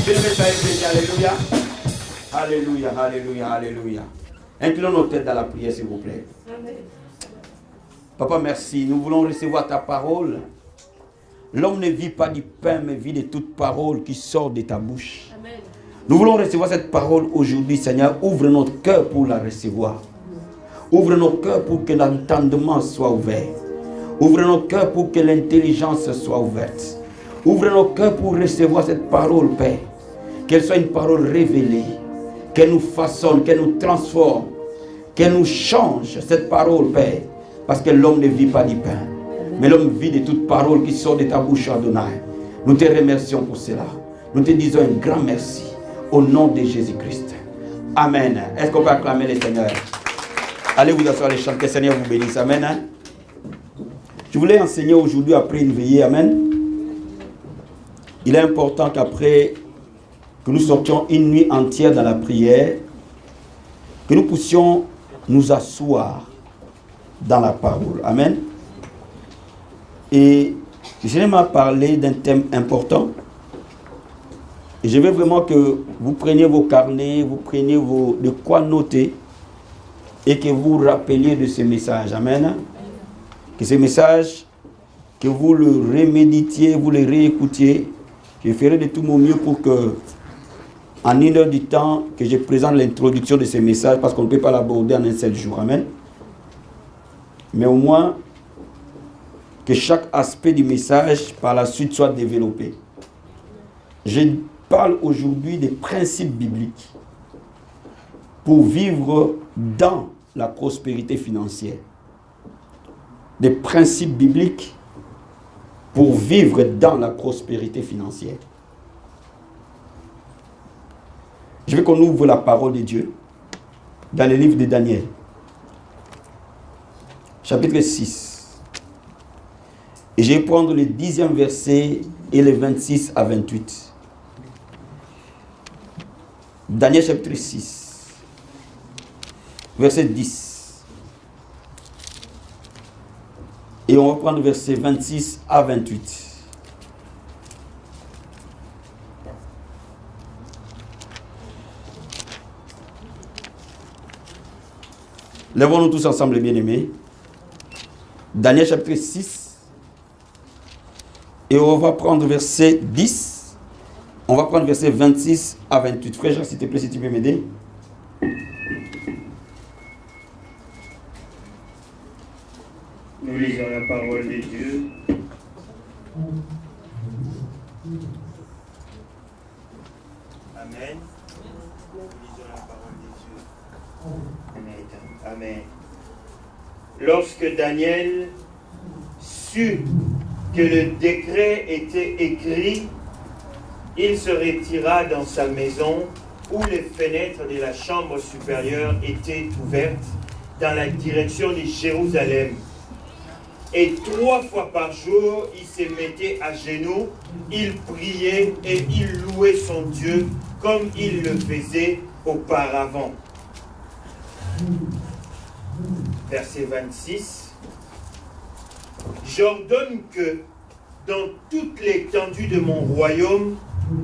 Alléluia. Alléluia, alléluia, alléluia. Inclinons nos têtes dans la prière, s'il vous plaît. Papa, merci. Nous voulons recevoir ta parole. L'homme ne vit pas du pain, mais vit de toute parole qui sort de ta bouche. Amen. Nous voulons recevoir cette parole aujourd'hui, Seigneur. Ouvre notre cœur pour la recevoir. Ouvre nos cœurs pour que l'entendement soit ouvert. Ouvre nos cœurs pour que l'intelligence soit ouverte. Ouvre nos cœurs pour recevoir cette parole, Père. Qu'elle soit une parole révélée. Qu'elle nous façonne, qu'elle nous transforme. Qu'elle nous change, cette parole, Père. Parce que l'homme ne vit pas du pain. Mais l'homme vit de toute parole qui sort de ta bouche, Adonai. Nous te remercions pour cela. Nous te disons un grand merci. Au nom de Jésus-Christ. Amen. Est-ce qu'on peut acclamer le Seigneur? Allez vous asseoir les chants. Que le Seigneur vous bénisse. Amen. Je voulais enseigner aujourd'hui après une veillée. Amen. Il est important qu'après que nous sortions une nuit entière dans la prière, que nous puissions nous asseoir dans la parole. Amen. Et je vais parler d'un thème important. Et je veux vraiment que vous preniez vos carnets, vous preniez de quoi noter et que vous rappeliez de ce message. Amen. Que ce message, que vous le reméditiez, vous le réécoutiez. Je ferai de tout mon mieux pour que, en une heure du temps, que je présente l'introduction de ce message, parce qu'on ne peut pas l'aborder en un seul jour. Amen. Mais au moins, que chaque aspect du message, par la suite, soit développé. Je parle aujourd'hui des principes bibliques pour vivre dans la prospérité financière. Des principes bibliques pour vivre dans la prospérité financière. Je veux qu'on ouvre la parole de Dieu dans le livre de Daniel, chapitre 6. Et je vais prendre le 10e verset et les 26 à 28. Daniel chapitre 6, verset 10. Et on va prendre verset 26 à 28. Lèvons-nous tous ensemble, bien-aimés. Daniel chapitre 6. Et on va prendre verset 10. On va prendre verset 26 à 28. Frère Jacques, s'il te plaît, si tu peux m'aider. Nous lisons la parole de Dieu. Amen. Nous lisons la parole de Dieu. Amen. Amen. Lorsque Daniel sut que le décret était écrit, il se retira dans sa maison où les fenêtres de la chambre supérieure étaient ouvertes dans la direction de Jérusalem. Et 3 fois par jour, il se mettait à genoux, il priait et il louait son Dieu comme il le faisait auparavant. Verset 26. J'ordonne que dans toute l'étendue de mon royaume,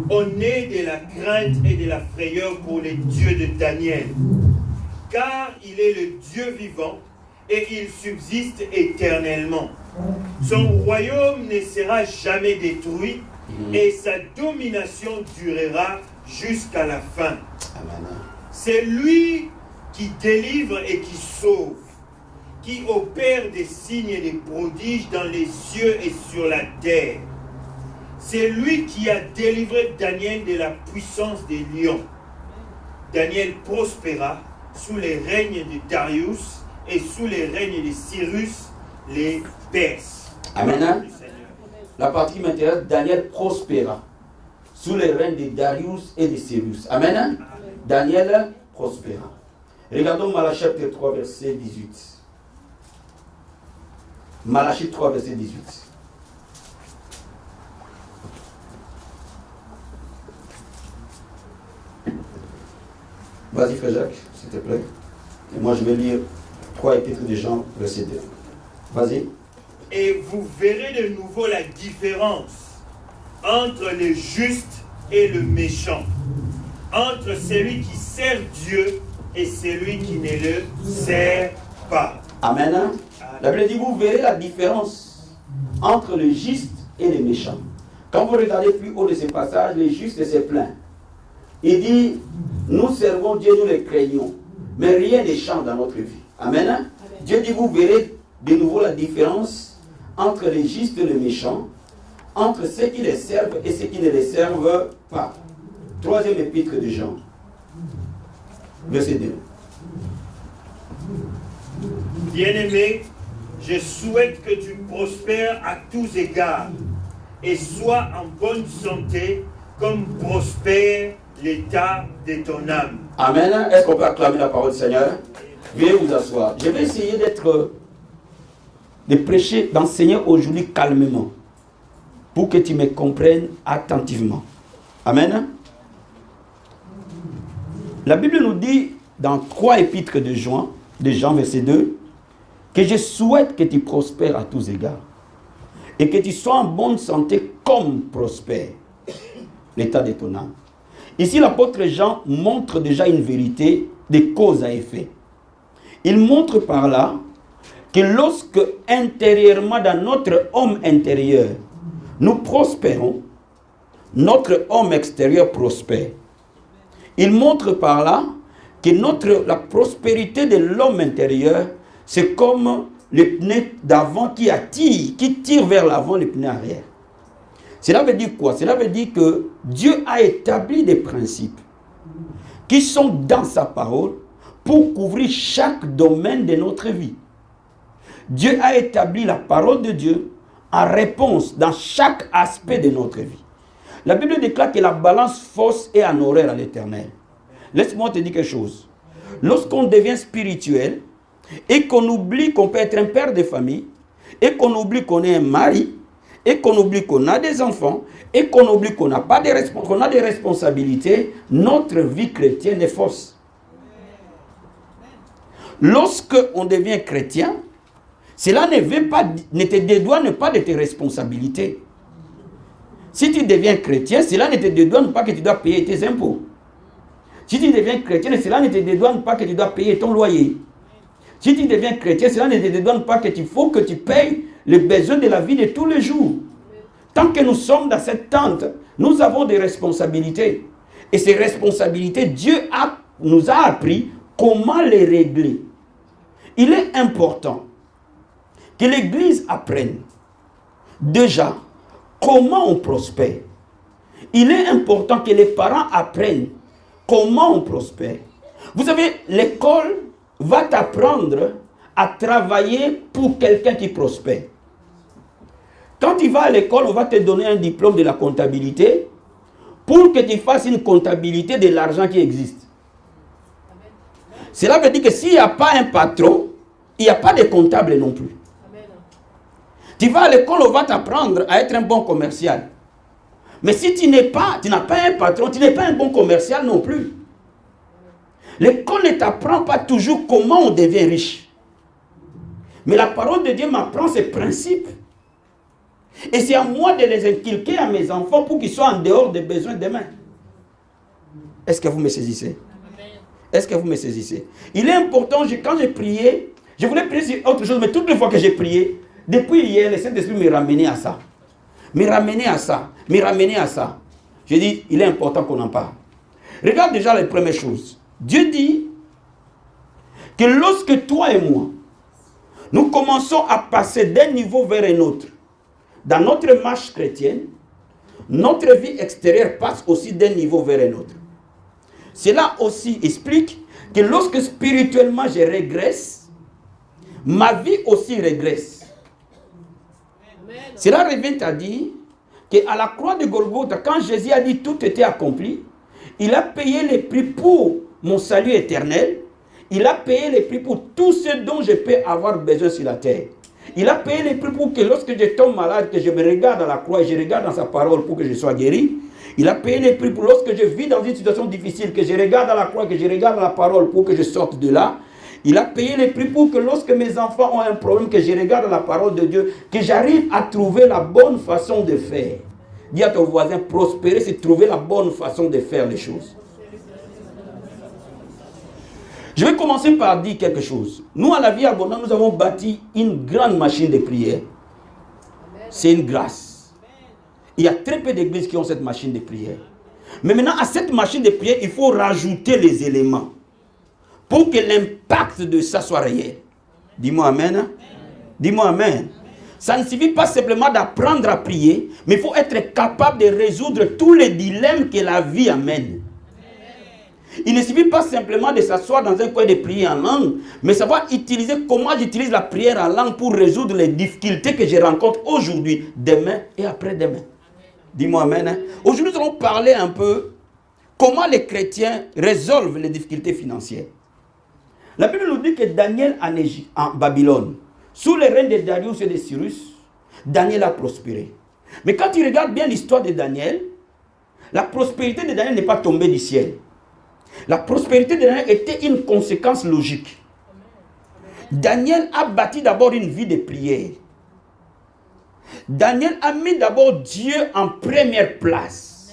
on ait de la crainte et de la frayeur pour les dieux de Daniel, car il est le Dieu vivant et il subsiste éternellement. Son royaume ne sera jamais détruit et sa domination durera jusqu'à la fin. C'est lui qui délivre et qui sauve, qui opère des signes et des prodiges dans les cieux et sur la terre. C'est lui qui a délivré Daniel de la puissance des lions. Daniel prospéra sous les règnes de Darius et sous les règnes de Cyrus, les Perses. Amen. La partie qui m'intéresse, Daniel prospéra sous les règnes de Darius et de Cyrus. Amen. Daniel prospéra. Regardons Malachie chapitre 3, verset 18. Malachie 3, verset 18. Vas-y, frère Jacques, s'il te plaît. Et moi, je vais lire 3 épîtres de Jean, verset 2. Vas-y. Et vous verrez de nouveau la différence entre le juste et le méchant, entre celui qui sert Dieu et celui qui ne le sert pas. Amen. La Bible dit, vous verrez la différence entre le juste et le méchant. Quand vous regardez plus haut de ce passage, le juste se plaint. Il dit, nous servons Dieu, nous le craignons, mais rien ne change dans notre vie. Amen. Amen. Dieu dit, vous verrez de nouveau la différence entre les justes et les méchants, entre ceux qui les servent et ceux qui ne les servent pas. Troisième épître de Jean, verset 2. Bien-aimé, je souhaite que tu prospères à tous égards et sois en bonne santé comme prospère l'état de ton âme. Amen. Est-ce qu'on peut acclamer la parole du Seigneur? Veuillez vous asseoir. Je vais essayer de prêcher, d'enseigner aujourd'hui calmement, pour que tu me comprennes attentivement. Amen. La Bible nous dit dans 3 épîtres de Jean, verset 2, que je souhaite que tu prospères à tous égards et que tu sois en bonne santé comme prospère l'état de ton âme. Ici, l'apôtre Jean montre déjà une vérité de cause à effet. Il montre par là que lorsque intérieurement dans notre homme intérieur, nous prospérons, notre homme extérieur prospère. Il montre par là que la prospérité de l'homme intérieur, c'est comme les pneus d'avant qui tire vers l'avant les pneus arrière. Cela veut dire quoi? Cela veut dire que Dieu a établi des principes qui sont dans sa parole pour couvrir chaque domaine de notre vie. Dieu a établi la parole de Dieu en réponse dans chaque aspect de notre vie. La Bible déclare que la balance fausse est en horaire à l'Éternel. Laisse-moi te dire quelque chose. Lorsqu'on devient spirituel et qu'on oublie qu'on peut être un père de famille, et qu'on oublie qu'on est un mari, et qu'on oublie qu'on a des enfants, et qu'on oublie qu'on a des responsabilités, notre vie chrétienne est fausse. Lorsque on devient chrétien, cela ne te dédouane pas de tes responsabilités. Si tu deviens chrétien, cela ne te dédouane pas que tu dois payer tes impôts. Si tu deviens chrétien, cela ne te dédouane pas que tu dois payer ton loyer. Si tu deviens chrétien, cela ne te dédouane pas qu'il faut que tu payes les besoins de la vie de tous les jours. Tant que nous sommes dans cette tente, nous avons des responsabilités. Et ces responsabilités, Dieu nous a appris comment les régler. Il est important que l'Église apprenne déjà comment on prospère. Il est important que les parents apprennent comment on prospère. Vous savez, l'école va t'apprendre à travailler pour quelqu'un qui prospère. Quand tu vas à l'école, on va te donner un diplôme de la comptabilité pour que tu fasses une comptabilité de l'argent qui existe. Cela veut dire que s'il n'y a pas un patron, il n'y a pas de comptable non plus. Tu vas à l'école, on va t'apprendre à être un bon commercial. Mais si tu n'as pas un patron, tu n'es pas un bon commercial non plus. L'école ne t'apprend pas toujours comment on devient riche. Mais la parole de Dieu m'apprend ces principes. Et c'est à moi de les inculquer à mes enfants pour qu'ils soient en dehors des besoins demain. Est-ce que vous me saisissez? Est-ce que vous me saisissez? Il est important, quand j'ai prié, je voulais prier sur autre chose, mais toutes les fois que j'ai prié, depuis hier, le Saint-Esprit me ramenait à ça. Me ramener à ça. Je dis, il est important qu'on en parle. Regarde déjà les premières choses. Dieu dit que lorsque toi et moi, nous commençons à passer d'un niveau vers un autre, dans notre marche chrétienne, notre vie extérieure passe aussi d'un niveau vers un autre. Cela aussi explique que lorsque spirituellement je régresse, ma vie aussi régresse. Cela revient à dire qu'à la croix de Golgotha, quand Jésus a dit tout était accompli, il a payé le prix pour mon salut éternel. Il a payé le prix pour tout ce dont je peux avoir besoin sur la terre. Il a payé le prix pour que lorsque je tombe malade, que je me regarde à la croix et je regarde dans sa parole pour que je sois guéri. Il a payé le prix pour lorsque je vis dans une situation difficile, que je regarde à la croix, que je regarde à la parole pour que je sorte de là. Il a payé le prix pour que lorsque mes enfants ont un problème, que je regarde à la parole de Dieu, que j'arrive à trouver la bonne façon de faire. Dis à ton voisin, prospérer, c'est trouver la bonne façon de faire les choses. Je vais commencer par dire quelque chose. Nous, à la vie abondante, nous avons bâti une grande machine de prière. C'est une grâce. Il y a très peu d'églises qui ont cette machine de prière. Mais maintenant, à cette machine de prière, il faut rajouter les éléments pour que l'impact de ça soit réel. Dis-moi amen. Dis-moi amen. Ça ne suffit pas simplement d'apprendre à prier, mais il faut être capable de résoudre tous les dilemmes que la vie amène. Il ne suffit pas simplement de s'asseoir dans un coin de prier en langue, mais savoir utiliser comment j'utilise la prière en langue pour résoudre les difficultés que je rencontre aujourd'hui, demain et après-demain. Dis-moi amen. Hein? Aujourd'hui, nous allons parler un peu comment les chrétiens résolvent les difficultés financières. La Bible nous dit que Daniel en Babylone, sous les règnes de Darius et de Cyrus, Daniel a prospéré. Mais quand tu regardes bien l'histoire de Daniel, la prospérité de Daniel n'est pas tombée du ciel. La prospérité de Daniel était une conséquence logique. Daniel a bâti d'abord une vie de prière. Daniel a mis d'abord Dieu en première place.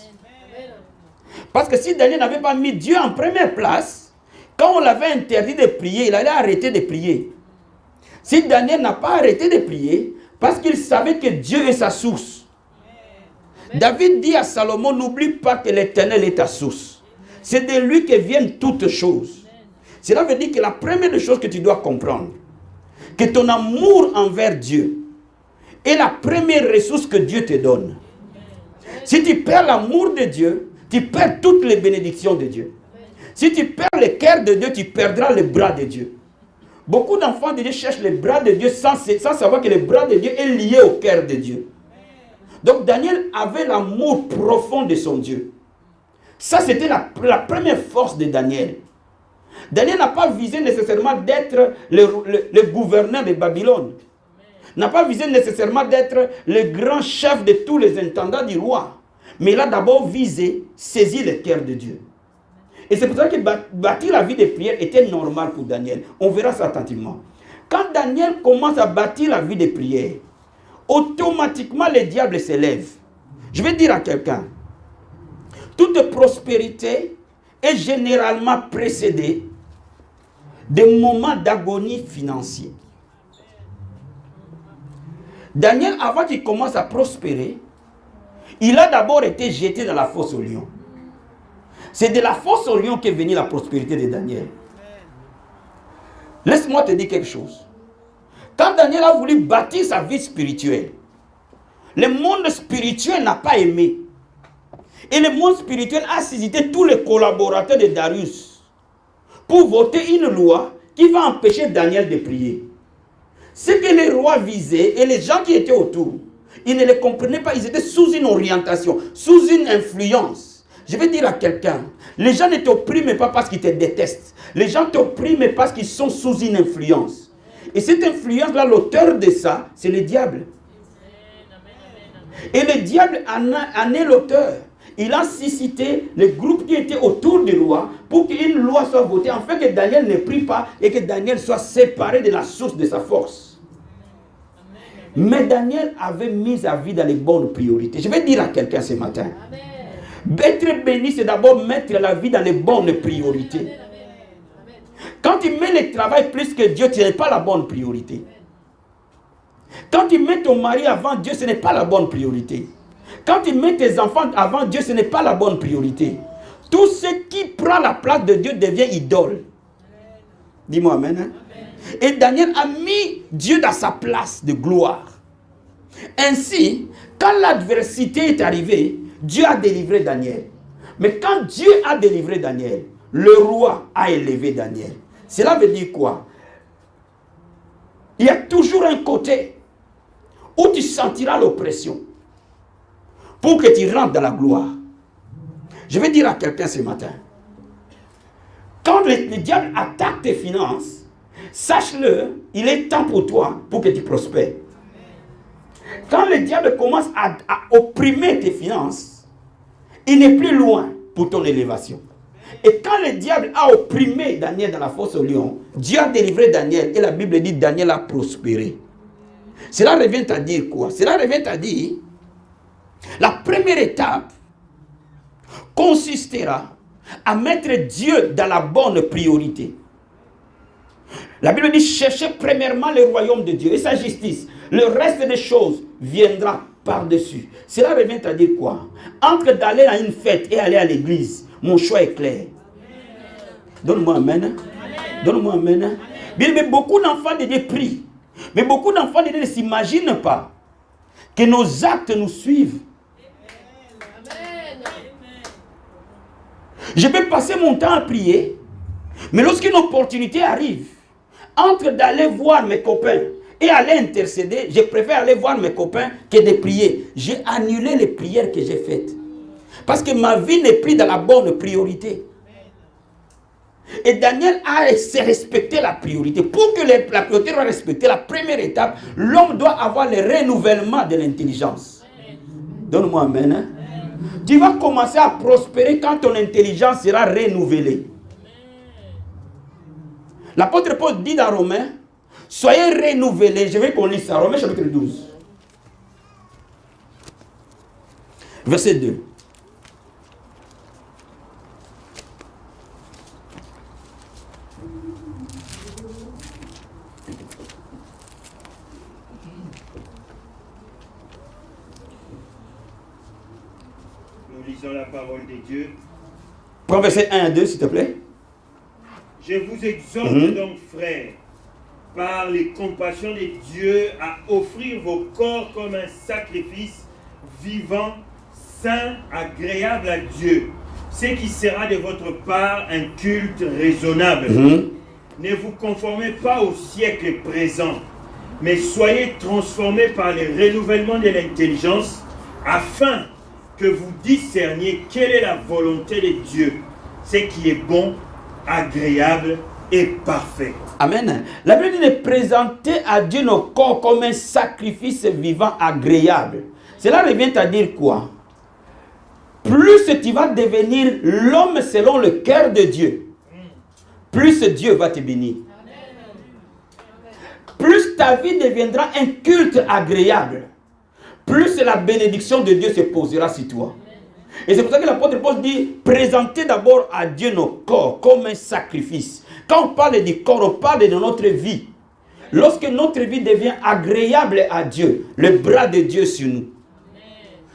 Parce que si Daniel n'avait pas mis Dieu en première place, quand on l'avait interdit de prier, il allait arrêter de prier. Si Daniel n'a pas arrêté de prier, parce qu'il savait que Dieu est sa source. David dit à Salomon, n'oublie pas que l'Éternel est ta source. C'est de lui que viennent toutes choses. Cela veut dire que la première chose que tu dois comprendre, que ton amour envers Dieu est la première ressource que Dieu te donne. Si tu perds l'amour de Dieu, tu perds toutes les bénédictions de Dieu. Si tu perds le cœur de Dieu, tu perdras les bras de Dieu. Beaucoup d'enfants de Dieu cherchent les bras de Dieu sans savoir que le bras de Dieu est lié au cœur de Dieu. Donc Daniel avait l'amour profond de son Dieu. Ça, c'était la première force de Daniel. Daniel n'a pas visé nécessairement d'être le gouverneur de Babylone. N'a pas visé nécessairement d'être le grand chef de tous les intendants du roi. Mais il a d'abord visé saisir le cœur de Dieu. Et c'est pour ça que bâtir la vie de prière était normal pour Daniel. On verra ça attentivement. Quand Daniel commence à bâtir la vie de prière, automatiquement le diable s'élève. Je vais dire à quelqu'un, toute prospérité est généralement précédée de moments d'agonie financière. Daniel, avant qu'il commence à prospérer, il a d'abord été jeté dans la fosse au lion. C'est de la fosse au lion qu'est venue la prospérité de Daniel. Laisse-moi te dire quelque chose. Quand Daniel a voulu bâtir sa vie spirituelle, le monde spirituel n'a pas aimé. Et le monde spirituel a suscité tous les collaborateurs de Darius pour voter une loi qui va empêcher Daniel de prier. Ce que les rois visaient et les gens qui étaient autour, ils ne les comprenaient pas, ils étaient sous une orientation, sous une influence. Je vais dire à quelqu'un, les gens ne t'oppriment pas parce qu'ils te détestent. Les gens t'oppriment parce qu'ils sont sous une influence. Et cette influence-là, l'auteur de ça, c'est le diable. Et le diable en est l'auteur. Il a suscité les groupes qui étaient autour du roi pour qu'une loi soit votée, afin que Daniel ne prie pas et que Daniel soit séparé de la source de sa force. Mais Daniel avait mis sa vie dans les bonnes priorités. Je vais dire à quelqu'un ce matin. Être béni, c'est d'abord mettre la vie dans les bonnes priorités. Quand tu mets le travail plus que Dieu, ce n'est pas la bonne priorité. Quand tu mets ton mari avant Dieu, ce n'est pas la bonne priorité. Quand tu mets tes enfants avant Dieu, ce n'est pas la bonne priorité. Tout ce qui prend la place de Dieu devient idole. Dis-moi amen. Hein? Et Daniel a mis Dieu dans sa place de gloire. Ainsi, quand l'adversité est arrivée, Dieu a délivré Daniel. Mais quand Dieu a délivré Daniel, le roi a élevé Daniel. Cela veut dire quoi? Il y a toujours un côté où tu sentiras l'oppression pour que tu rentres dans la gloire. Je vais dire à quelqu'un ce matin, quand le diable attaque tes finances, sache-le, il est temps pour toi pour que tu prospères. Quand le diable commence à opprimer tes finances, il n'est plus loin pour ton élévation. Et quand le diable a opprimé Daniel dans la fosse au lion, Dieu a délivré Daniel et la Bible dit Daniel a prospéré. Cela revient à dire quoi? Cela revient à dire La première étape consistera à mettre Dieu dans la bonne priorité. La Bible dit, cherchez premièrement le royaume de Dieu et sa justice. Le reste des choses viendra par-dessus. Cela revient à dire quoi? Entre d'aller à une fête et aller à l'église, mon choix est clair. Donne-moi amen. Donne-moi amen. Bien, mais beaucoup d'enfants de Dieu prient. Mais beaucoup d'enfants de Dieu ne s'imaginent pas que nos actes nous suivent. Je peux passer mon temps à prier, mais lorsqu'une opportunité arrive, entre d'aller voir mes copains et aller intercéder, je préfère aller voir mes copains que de prier. J'ai annulé les prières que j'ai faites. Parce que ma vie n'est plus dans la bonne priorité. Et Daniel a respecté la priorité. Pour que la priorité soit respectée, la première étape, l'homme doit avoir le renouvellement de l'intelligence. Donne-moi amen. Hein? Tu vas commencer à prospérer quand ton intelligence sera renouvelée. L'apôtre Paul dit dans Romains, soyez renouvelés. Je vais qu'on lise ça. Romains chapitre 12. Verset 2. Nous lisons la parole de Dieu. Prends verset 1 et 2, s'il te plaît. Je vous exhorte donc, frères, par les compassions de Dieu, à offrir vos corps comme un sacrifice vivant, saint, agréable à Dieu, ce qui sera de votre part un culte raisonnable. Ne vous conformez pas au siècle présent, mais soyez transformés par le renouvellement de l'intelligence, afin que vous discerniez quelle est la volonté de Dieu, ce qui est bon, agréable et parfait. Amen. La Bible dit de présenter à Dieu nos corps comme un sacrifice vivant agréable. Cela revient à dire quoi? Plus tu vas devenir l'homme selon le cœur de Dieu, plus Dieu va te bénir. Plus ta vie deviendra un culte agréable, plus la bénédiction de Dieu se posera sur toi. Et c'est pour ça que l'apôtre Paul dit, présentez d'abord à Dieu nos corps comme un sacrifice. Quand on parle du corps, on parle de notre vie. Lorsque notre vie devient agréable à Dieu, le bras de Dieu sur nous.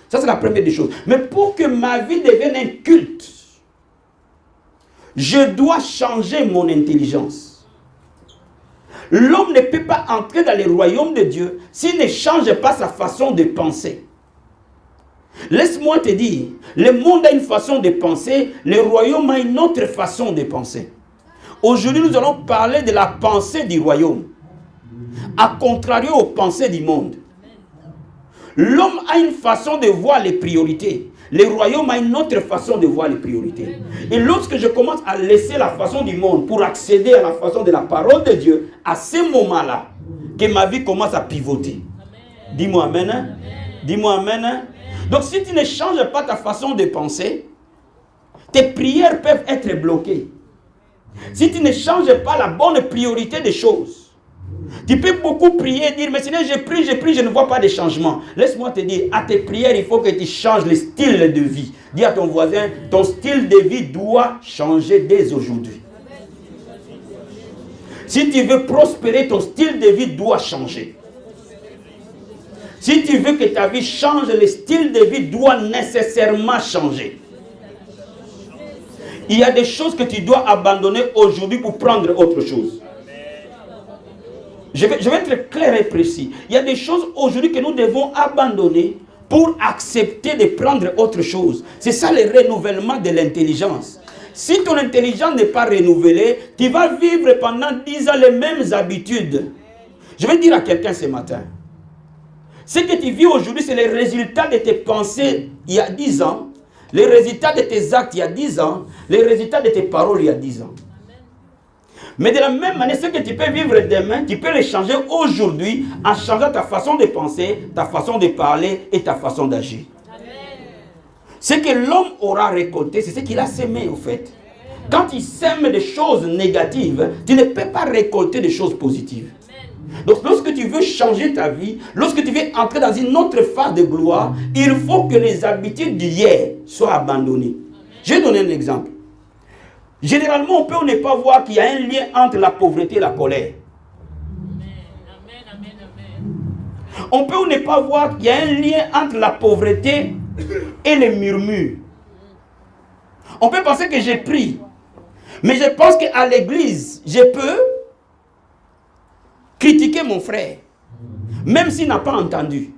Ça, c'est la première des choses. Mais pour que ma vie devienne un culte, je dois changer mon intelligence. L'homme ne peut pas entrer dans le royaume de Dieu s'il ne change pas sa façon de penser. Laisse-moi te dire, le monde a une façon de penser, le royaume a une autre façon de penser. Aujourd'hui, nous allons parler de la pensée du royaume, à contrario aux pensées du monde. L'homme a une façon de voir les priorités. Le royaume a une autre façon de voir les priorités. Et lorsque je commence à laisser la façon du monde pour accéder à la façon de la parole de Dieu, à ce moment-là, que ma vie commence à pivoter. Dis-moi amen. Hein? Dis-moi amen. Hein? Donc si tu ne changes pas ta façon de penser, tes prières peuvent être bloquées. Si tu ne changes pas la bonne priorité des choses, tu peux beaucoup prier et dire, mais Seigneur, je prie, je ne vois pas de changement. Laisse-moi te dire, à tes prières, il faut que tu changes le style de vie. Dis à ton voisin, ton style de vie doit changer dès aujourd'hui. Si tu veux prospérer, ton style de vie doit changer. Si tu veux que ta vie change, le style de vie doit nécessairement changer. Il y a des choses que tu dois abandonner aujourd'hui pour prendre autre chose. Je vais être clair et précis. Il y a des choses aujourd'hui que nous devons abandonner pour accepter de prendre autre chose. C'est ça le renouvellement de l'intelligence. Si ton intelligence n'est pas renouvelée, tu vas vivre pendant 10 ans les mêmes habitudes. Je vais dire à quelqu'un ce matin, ce que tu vis aujourd'hui, c'est le résultat de tes pensées il y a 10 ans, les résultats de tes actes il y a 10 ans, les résultats de tes paroles il y a 10 ans. Mais de la même manière, ce que tu peux vivre demain, tu peux le changer aujourd'hui en changeant ta façon de penser, ta façon de parler et ta façon d'agir. Ce que l'homme aura récolté, c'est ce qu'il a semé au fait. Quand il sème des choses négatives, tu ne peux pas récolter des choses positives. Donc lorsque tu veux changer ta vie, lorsque tu veux entrer dans une autre phase de gloire, il faut que les habitudes d'hier soient abandonnées. Je vais donner un exemple. Généralement, on peut ne pas voir qu'il y a un lien entre la pauvreté et la colère. On peut ne pas voir qu'il y a un lien entre la pauvreté et les murmures. On peut penser que j'ai pris, mais je pense qu'à l'église, je peux critiquer mon frère, même s'il n'a pas entendu.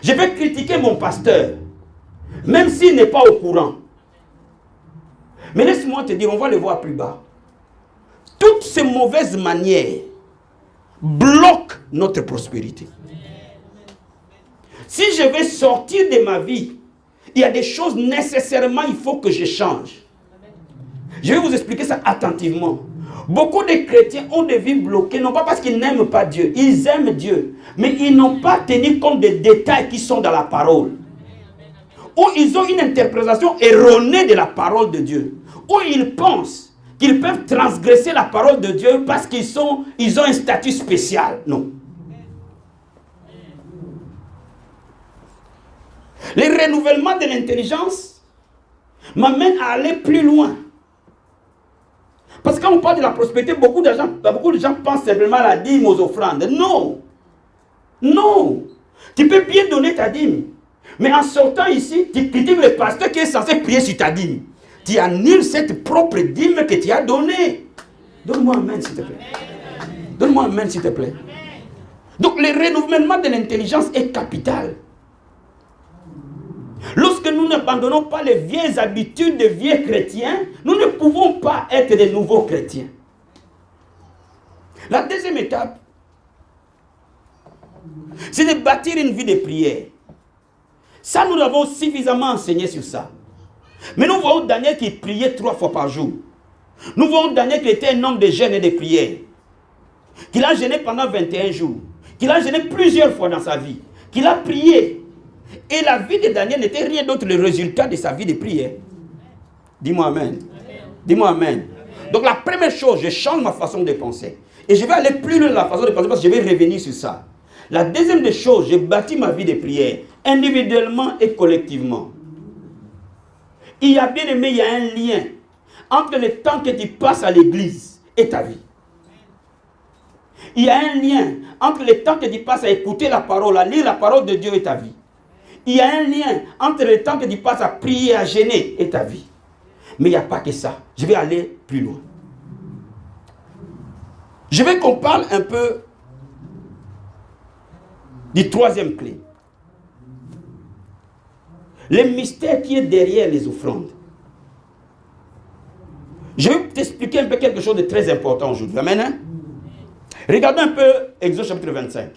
Je peux critiquer mon pasteur, même s'il n'est pas au courant. Mais laisse-moi te dire, on va le voir plus bas. Toutes ces mauvaises manières bloquent notre prospérité. Si je vais sortir de ma vie, il y a des choses nécessairement, il faut que je change. Je vais vous expliquer ça attentivement. Beaucoup de chrétiens ont des vies bloquées, non pas parce qu'ils n'aiment pas Dieu, ils aiment Dieu, mais ils n'ont pas tenu compte des détails qui sont dans la parole. Ou ils ont une interprétation erronée de la parole de Dieu. Ou ils pensent qu'ils peuvent transgresser la parole de Dieu parce qu'ils ont un statut spécial. Non. Le renouvellement de l'intelligence m'amène à aller plus loin. Parce que quand on parle de la prospérité, beaucoup de gens pensent simplement à la dîme, aux offrandes. Non. Non. Tu peux bien donner ta dîme. Mais en sortant ici, tu critiques le pasteur qui est censé prier sur ta dîme. Tu annules cette propre dîme que tu as donnée. Donne-moi un amen, s'il te plaît. Donne-moi un amen, s'il te plaît. Donc, le renouvellement de l'intelligence est capital. Lorsque nous n'abandonnons pas les vieilles habitudes des vieux chrétiens, nous ne pouvons pas être des nouveaux chrétiens. La deuxième étape, c'est de bâtir une vie de prière. Ça, nous l'avons suffisamment enseigné sur ça. Mais nous voyons Daniel qui priait 3 fois par jour. Nous voyons Daniel qui était un homme de jeûne et de prière. Qu'il a jeûné pendant 21 jours. Qu'il a jeûné plusieurs fois dans sa vie. Qu'il a prié. Et la vie de Daniel n'était rien d'autre que le résultat de sa vie de prière. Dis-moi amen. Dis-moi amen. Donc la première chose, je change ma façon de penser. Et je vais aller plus loin dans la façon de penser parce que je vais revenir sur ça. La deuxième des choses, j'ai bâti ma vie de prière, individuellement et collectivement. Il y a bien aimé, il y a un lien entre le temps que tu passes à l'église et ta vie. Il y a un lien entre le temps que tu passes à écouter la parole, à lire la parole de Dieu et ta vie. Il y a un lien entre le temps que tu passes à prier, à gêner et ta vie. Mais il n'y a pas que ça. Je vais aller plus loin. Je veux qu'on parle un peu du troisième clé. Le mystère qui est derrière les offrandes. Je vais t'expliquer un peu quelque chose de très important aujourd'hui. Amen. Hein? Regardez un peu Exode chapitre 25.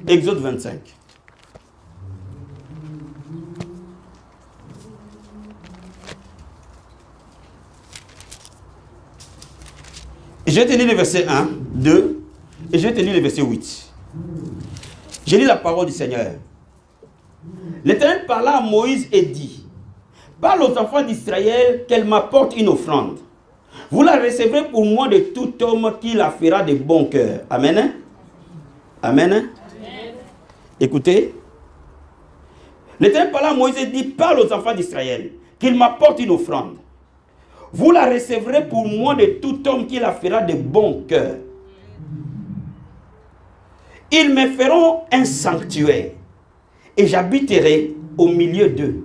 Exode 25. Je vais te lire le verset 1, 2, et je vais te lire le verset 8. Je lis la parole du Seigneur. L'Éternel parla à Moïse et dit, parle aux enfants d'Israël qu'elle m'apporte une offrande. Vous la recevrez pour moi de tout homme qui la fera de bon cœur. Amen. Amen. Amen. Écoutez. L'Éternel parla à Moïse et dit, parle aux enfants d'Israël qu'il m'apporte une offrande. Vous la recevrez pour moi de tout homme qui la fera de bon cœur. Ils me feront un sanctuaire et j'habiterai au milieu d'eux.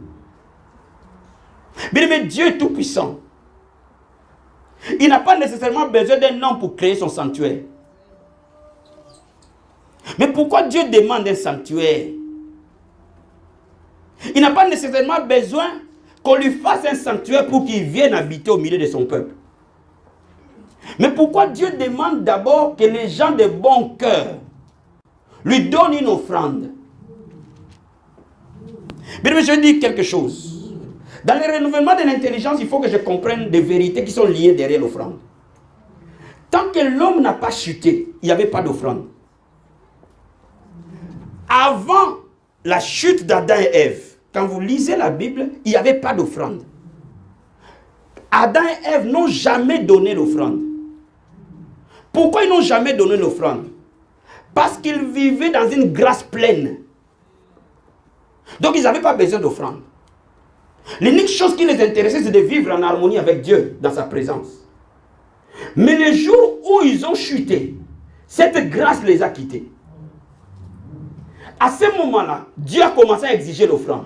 Bien, mais Dieu est tout puissant. Il n'a pas nécessairement besoin d'un homme pour créer son sanctuaire. Mais pourquoi Dieu demande un sanctuaire? Il n'a pas nécessairement besoin qu'on lui fasse un sanctuaire pour qu'il vienne habiter au milieu de son peuple. Mais pourquoi Dieu demande d'abord que les gens de bon cœur lui donnent une offrande? Bien, je vais dire quelque chose. Dans le renouvellement de l'intelligence, il faut que je comprenne des vérités qui sont liées derrière l'offrande. Tant que l'homme n'a pas chuté, il n'y avait pas d'offrande. Avant la chute d'Adam et Ève, quand vous lisez la Bible, il n'y avait pas d'offrande. Adam et Ève n'ont jamais donné l'offrande. Pourquoi ils n'ont jamais donné l'offrande? Parce qu'ils vivaient dans une grâce pleine. Donc ils n'avaient pas besoin d'offrande. L'unique chose qui les intéressait, c'est de vivre en harmonie avec Dieu, dans sa présence. Mais les jours où ils ont chuté, cette grâce les a quittés. À ce moment-là, Dieu a commencé à exiger l'offrande.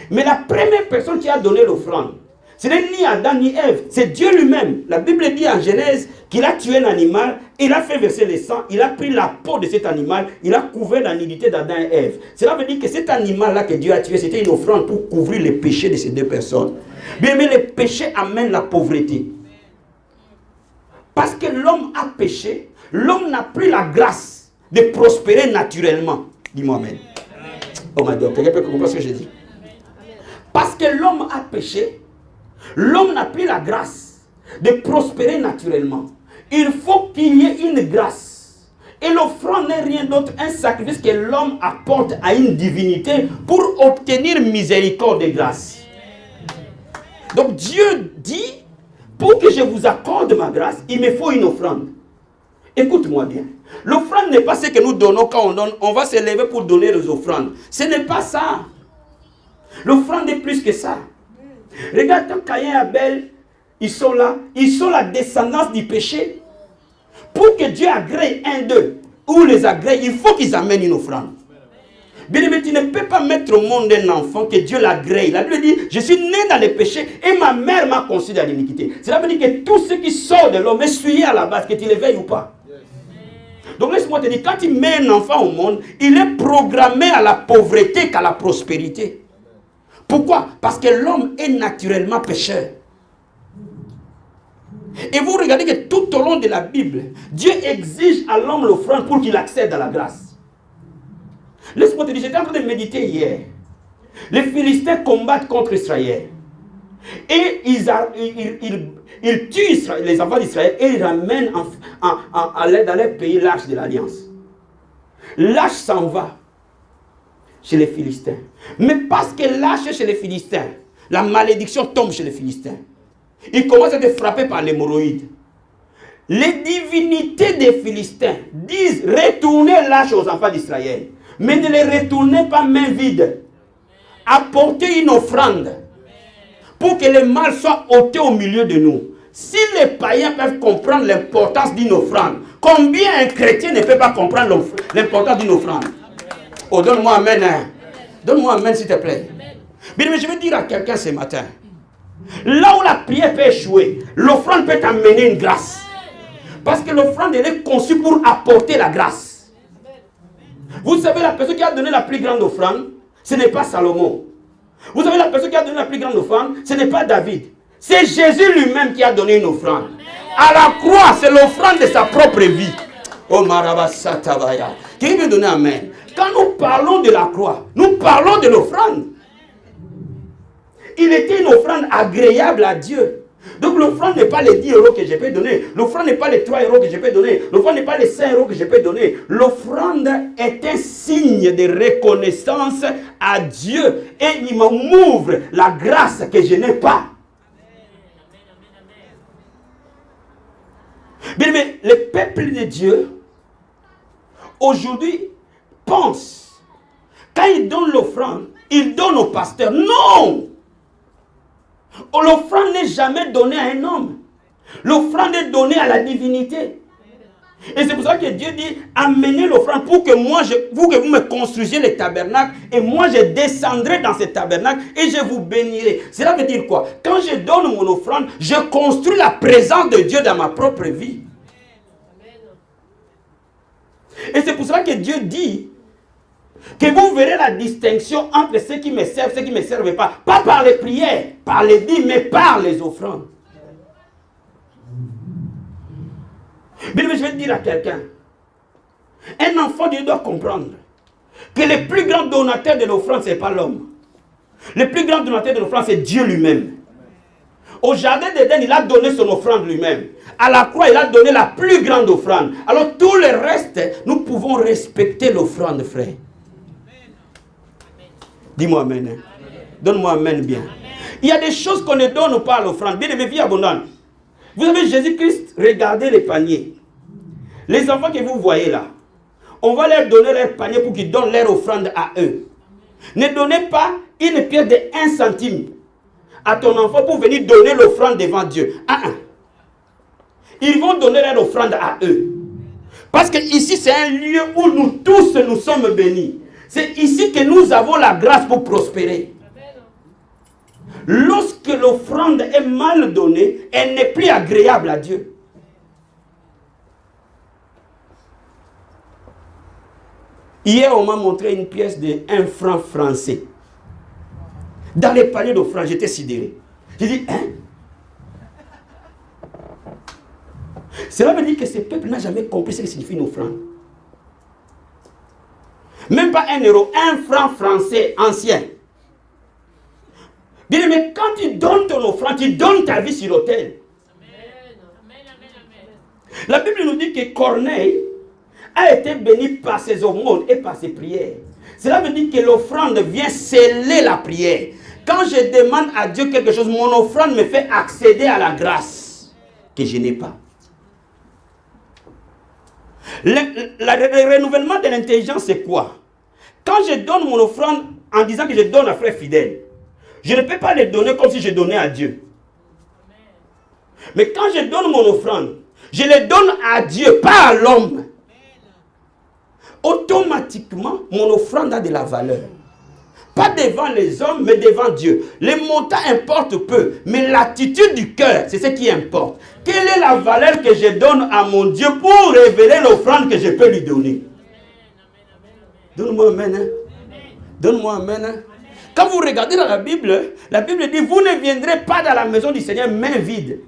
Mais la première personne qui a donné l'offrande, ce n'est ni Adam ni Ève, c'est Dieu lui-même. La Bible dit en Genèse qu'il a tué un animal, il a fait verser le sang, il a pris la peau de cet animal, il a couvert la nudité d'Adam et Ève. Cela veut dire que cet animal-là que Dieu a tué, c'était une offrande pour couvrir les péchés de ces deux personnes. Bien, mais les péchés amènent la pauvreté. Parce que l'homme a péché, l'homme n'a plus la grâce de prospérer naturellement. Dis-moi amen. Oh my God, quelqu'un peut comprendre ce que je dis? Parce que l'homme a péché, l'homme n'a plus la grâce de prospérer naturellement. Il faut qu'il y ait une grâce. Et l'offrande n'est rien d'autre qu'un sacrifice que l'homme apporte à une divinité pour obtenir miséricorde et grâce. Donc Dieu dit, pour que je vous accorde ma grâce, il me faut une offrande. Écoute-moi bien. L'offrande n'est pas ce que nous donnons quand on donne. On va se lever pour donner les offrandes. Ce n'est pas ça. L'offrande est plus que ça. Regarde quand Caïn et Abel, ils sont là. Ils sont la descendance du péché. Pour que Dieu agrée un d'eux, ou les agrée, il faut qu'ils amènent une offrande. Bien aimé, tu ne peux pas mettre au monde un enfant que Dieu l'agrée. La Bible dit, je suis né dans les péchés et ma mère m'a conçu dans l'iniquité. Cela veut dire que tout ce qui sort de l'homme est souillé à la base, que tu le veuilles ou pas. Donc laisse-moi te dire, quand tu mets un enfant au monde, il est programmé à la pauvreté qu'à la prospérité. Pourquoi? Parce que l'homme est naturellement pécheur. Et vous regardez que tout au long de la Bible, Dieu exige à l'homme l'offrande pour qu'il accède à la grâce. Laisse-moi te dire, j'étais en train de méditer hier. Les Philistins combattent contre Israël. Et ils tuent les enfants d'Israël et ils ramènent dans leur pays l'arche de l'Alliance. L'arche s'en va chez les Philistins. Mais parce que l'arche est chez les Philistins, la malédiction tombe chez les Philistins. Ils commencent à être frappés par l'hémorroïde. Les divinités des Philistins disent retournez l'arche aux enfants d'Israël. Mais ne les retournez pas main vide. Apportez une offrande pour que le mal soit ôté au milieu de nous. Si les païens peuvent comprendre l'importance d'une offrande, combien un chrétien ne peut pas comprendre l'importance d'une offrande? Oh, donne-moi amen. Hein. Donne-moi amen, s'il te plaît. Bien, mais je vais dire à quelqu'un ce matin, là où la prière peut échouer, l'offrande peut amener une grâce. Parce que l'offrande, elle est conçue pour apporter la grâce. Vous savez, la personne qui a donné la plus grande offrande, ce n'est pas Salomon. Vous savez, la personne qui a donné la plus grande offrande, ce n'est pas David. C'est Jésus lui-même qui a donné une offrande. À la croix, c'est l'offrande de sa propre vie. Oh Marabasatavaya. Qui veut donner amen? Quand nous parlons de la croix, nous parlons de l'offrande. Il était une offrande agréable à Dieu. Donc l'offrande n'est pas les 10 euros que je peux donner. L'offrande n'est pas les 3 euros que je peux donner. L'offrande n'est pas les 5 euros que je peux donner. L'offrande est un signe de reconnaissance à Dieu. Et il m'ouvre la grâce que je n'ai pas. Bien, mais le peuple de Dieu, aujourd'hui, pense, quand il donne l'offrande, il donne au pasteur. Non! L'offrande n'est jamais donnée à un homme. L'offrande est donnée à la divinité. Et c'est pour ça que Dieu dit, amenez l'offrande pour que moi, vous me construisiez le tabernacle, et moi je descendrai dans ce tabernacle et je vous bénirai. Cela veut dire quoi? Quand je donne mon offrande, je construis la présence de Dieu dans ma propre vie. Et c'est pour ça que Dieu dit que vous verrez la distinction entre ceux qui me servent et ceux qui ne me servent pas. Pas par les prières, par les dîmes, mais par les offrandes. Mais je vais dire à quelqu'un, un enfant Dieu doit comprendre que le plus grand donateur de l'offrande, ce n'est pas l'homme. Le plus grand donateur de l'offrande, c'est Dieu lui-même. Au jardin d'Éden, il a donné son offrande lui-même. À la croix, il a donné la plus grande offrande. Alors tout le reste, nous pouvons respecter l'offrande, frère. Dis-moi amen. Amen. Donne-moi amen bien. Amen. Il y a des choses qu'on ne donne pas à l'offrande. Bien aimé, vie abondante. Vous avez Jésus-Christ, regardez les paniers. Les enfants que vous voyez là, on va leur donner leur panier pour qu'ils donnent leur offrande à eux. Ne donnez pas une pièce de 1 centime à ton enfant pour venir donner l'offrande devant Dieu. Ils vont donner leur offrande à eux. Parce que ici, c'est un lieu où nous tous nous sommes bénis. C'est ici que nous avons la grâce pour prospérer. Lorsque l'offrande est mal donnée, elle n'est plus agréable à Dieu. Hier, on m'a montré une pièce de 1 franc français. Dans les paniers d'offrande, j'étais sidéré. J'ai dit, hein? Cela veut dire que ce peuple n'a jamais compris ce que signifie une offrande. Même pas 1 euro, 1 franc français ancien. Bien, mais quand tu donnes ton offrande, tu donnes ta vie sur l'autel. La Bible nous dit que Corneille a été béni par ses aumônes et par ses prières. Cela veut dire que l'offrande vient sceller la prière. Quand je demande à Dieu quelque chose, mon offrande me fait accéder à la grâce que je n'ai pas. Le renouvellement de l'intelligence, c'est quoi? Quand je donne mon offrande en disant que je donne à frère fidèle, je ne peux pas le donner comme si je donnais à Dieu. Mais quand je donne mon offrande, je le donne à Dieu, pas à l'homme. Automatiquement, mon offrande a de la valeur. Pas devant les hommes, mais devant Dieu. Les montants importent peu, mais l'attitude du cœur, c'est ce qui importe. Quelle est la valeur que je donne à mon Dieu pour révéler l'offrande que je peux lui donner? Donne-moi un amen. Hein? Donne-moi un amen. Hein? Quand vous regardez dans la Bible dit, vous ne viendrez pas dans la maison du Seigneur main vide.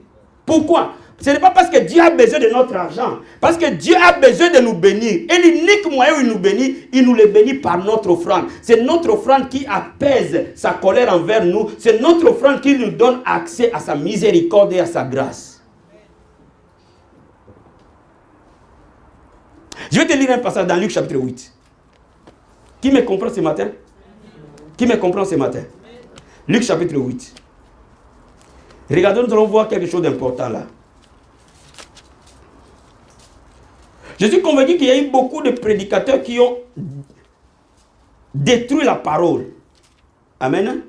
Pourquoi? Ce n'est pas parce que Dieu a besoin de notre argent. Parce que Dieu a besoin de nous bénir. Et l'unique moyen où il nous bénit, il nous le bénit par notre offrande. C'est notre offrande qui apaise sa colère envers nous. C'est notre offrande qui nous donne accès à sa miséricorde et à sa grâce. Je vais te lire un passage dans Luc chapitre 8. Qui me comprend ce matin? Qui me comprend ce matin? Luc chapitre 8. Regardons, nous allons voir quelque chose d'important là. Je suis convaincu qu'il y a eu beaucoup de prédicateurs qui ont détruit la parole. Amen.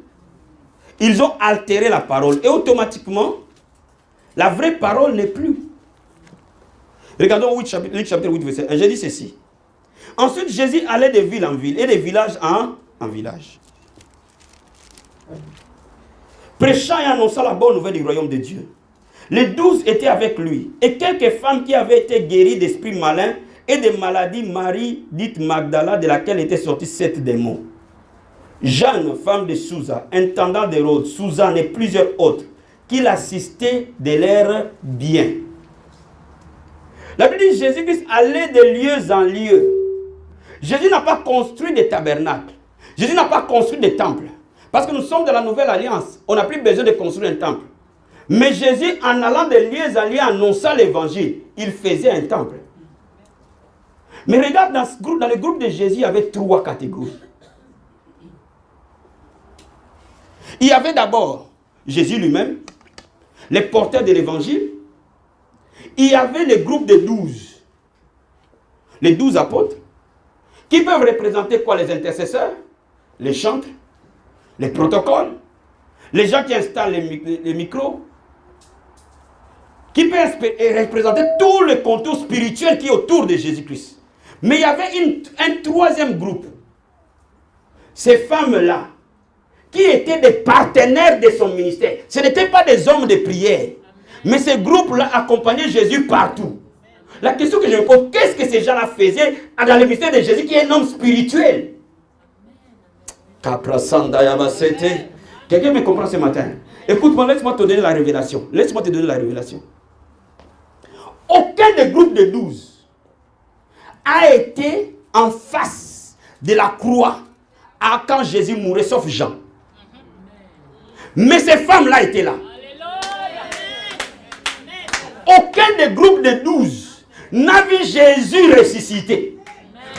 Ils ont altéré la parole. Et automatiquement, la vraie parole n'est plus. Regardons Luc chapitre 8, verset 1. J'ai dit ceci. Ensuite, Jésus allait de ville en ville et de village en village, prêchant et annonçant la bonne nouvelle du royaume de Dieu. Les 12 étaient avec lui, et quelques femmes qui avaient été guéries d'esprits malins et de maladies, Marie, dite Magdala, de laquelle étaient sortis 7 démons. Jeanne, femme de Sousa, intendant d'Hérode, Suzanne et plusieurs autres, qui l'assistaient de leurs biens. La Bible dit que Jésus-Christ allait de lieu en lieu. Jésus n'a pas construit des tabernacles. Jésus n'a pas construit des temples. Parce que nous sommes dans la nouvelle alliance. On n'a plus besoin de construire un temple. Mais Jésus, en allant de lieu en lieu, annonçant l'évangile, il faisait un temple. Mais regarde, dans le groupe de Jésus, il y avait 3 catégories. Il y avait d'abord Jésus lui-même, les porteurs de l'évangile. Il y avait le groupe de 12. Les 12 apôtres, qui peuvent représenter quoi? Les intercesseurs, les chantres, les protocoles, les gens qui installent les micros, qui peuvent représenter tout le contour spirituel qui est autour de Jésus-Christ. Mais il y avait un 3e groupe. Ces femmes-là, qui étaient des partenaires de son ministère. Ce n'étaient pas des hommes de prière. Mais ce groupe-là accompagnait Jésus partout. La question que je me pose, qu'est-ce que ces gens-là faisaient dans le ministère de Jésus qui est un homme spirituel? Quelqu'un me comprend ce matin? Écoute-moi, laisse-moi te donner la révélation. Laisse-moi te donner la révélation. Aucun des groupes de 12 a été en face de la croix quand Jésus mourait, sauf Jean. Mais ces femmes-là étaient là. Aucun des groupes de 12 n'a vu Jésus ressuscité.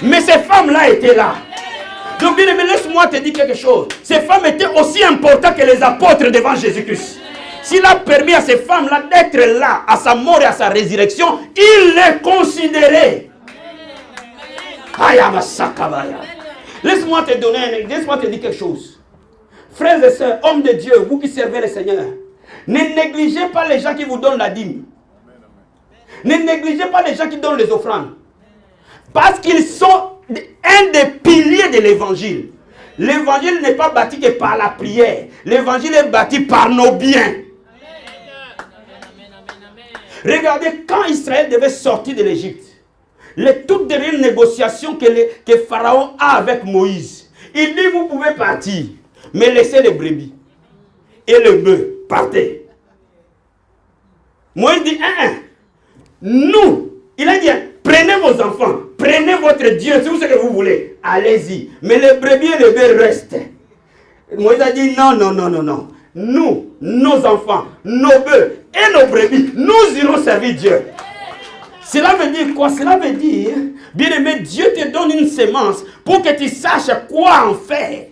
Mais ces femmes-là étaient là. Donc, bien aimé, laisse-moi te dire quelque chose. Ces femmes étaient aussi importantes que les apôtres devant Jésus-Christ. S'il a permis à ces femmes-là d'être là, à sa mort et à sa résurrection, il les considérait. Laisse-moi te dire quelque chose. Frères et sœurs, hommes de Dieu, vous qui servez le Seigneur, ne négligez pas les gens qui vous donnent la dîme. Ne négligez pas les gens qui donnent les offrandes. Parce qu'ils sont un des piliers de l'évangile. L'évangile n'est pas bâti que par la prière. L'évangile est bâti par nos biens. Regardez, quand Israël devait sortir de l'Égypte, les toutes dernières négociations que Pharaon a avec Moïse, il dit, vous pouvez partir, mais laissez les brebis et le bœuf, partez. Moïse dit, nous, il a dit, prenez vos enfants, prenez votre Dieu, c'est tout ce que vous voulez, allez-y. Mais les brebis et les bœufs restent. Moïse a dit, non. Nous, nos enfants, nos bœufs et nos brebis, nous irons servir Dieu. Cela veut dire quoi? Cela veut dire, bien aimé, Dieu te donne une semence pour que tu saches quoi en faire.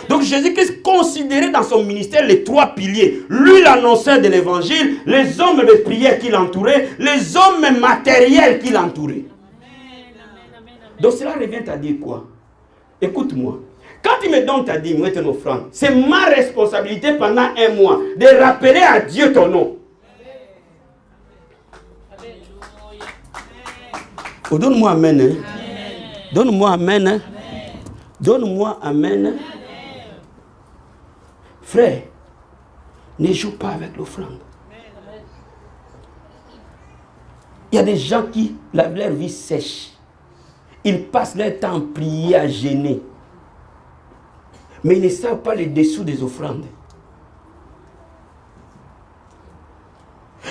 Donc Jésus-Christ considérait dans son ministère les trois piliers. Lui, l'annonceur de l'évangile, les hommes de prière qui l'entouraient, les hommes matériels qui l'entouraient. Donc cela revient à dire quoi? Écoute-moi. Quand tu me donnes ta dîme, ton offrande, c'est ma responsabilité pendant un mois de rappeler à Dieu ton nom. Oh, donne-moi amen. Hein? Donne-moi amen. Hein? Donne-moi amen. Frère, ne joue pas avec l'offrande. Il y a des gens qui, leur vie sèche. Ils passent leur temps à prier, à gêner. Mais ils ne savent pas les dessous des offrandes.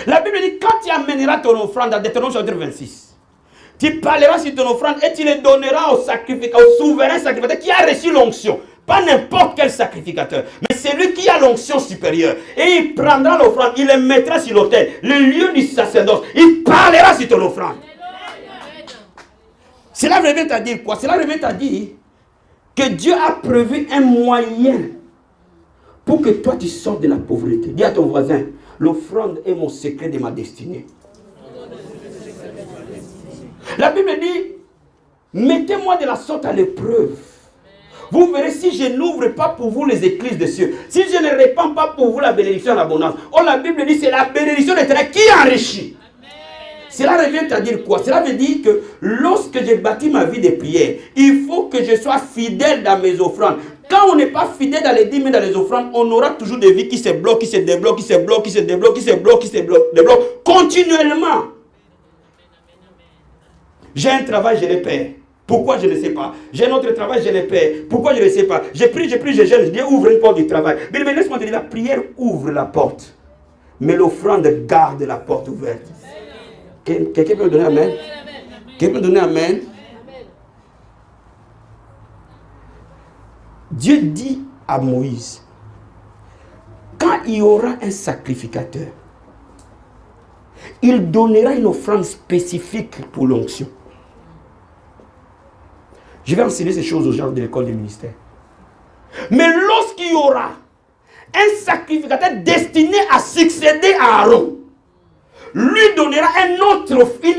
La Bible dit, quand tu amèneras ton offrande à Deutéronome chapitre 26, tu parleras sur ton offrande et tu les donneras au sacrificateur, au souverain sacrificateur qui a reçu l'onction. Pas n'importe quel sacrificateur, mais celui qui a l'onction supérieure. Et il prendra l'offrande, il les mettra sur l'autel, le lieu du sacerdoce. Il parlera sur ton offrande. Cela revient à dire quoi? Cela revient à dire que Dieu a prévu un moyen pour que toi tu sortes de la pauvreté. Dis à ton voisin, l'offrande est mon secret de ma destinée. La Bible dit, mettez-moi de la sorte à l'épreuve. Vous verrez si je n'ouvre pas pour vous les écluses des cieux. Si je ne répands pas pour vous la bénédiction et l'abondance. Oh, la Bible dit, c'est la bénédiction de l'Éternel qui enrichit. Cela revient à dire quoi? Cela veut dire que lorsque j'ai bâti ma vie de prière, il faut que je sois fidèle dans mes offrandes. Quand on n'est pas fidèle dans les dîmes et dans les offrandes, on aura toujours des vies qui se bloquent, qui se débloquent, qui se bloquent, qui se débloquent, qui se bloquent, qui se débloquent, continuellement. J'ai un travail, je le perds. Pourquoi je ne sais pas? J'ai un autre travail, je le perds. Pourquoi je ne sais pas? Je prie, je gêne, je dis ouvre une porte du travail. Mais laisse-moi te dire, la prière ouvre la porte. Mais l'offrande garde la porte ouverte. Quelqu'un peut me donner amen? Quelqu'un peut me donner amen? Dieu dit à Moïse, quand il y aura un sacrificateur, il donnera une offrande spécifique pour l'onction. Je vais enseigner ces choses aux gens de l'école du ministère. Mais lorsqu'il y aura un sacrificateur destiné à succéder à Aaron, lui donnera une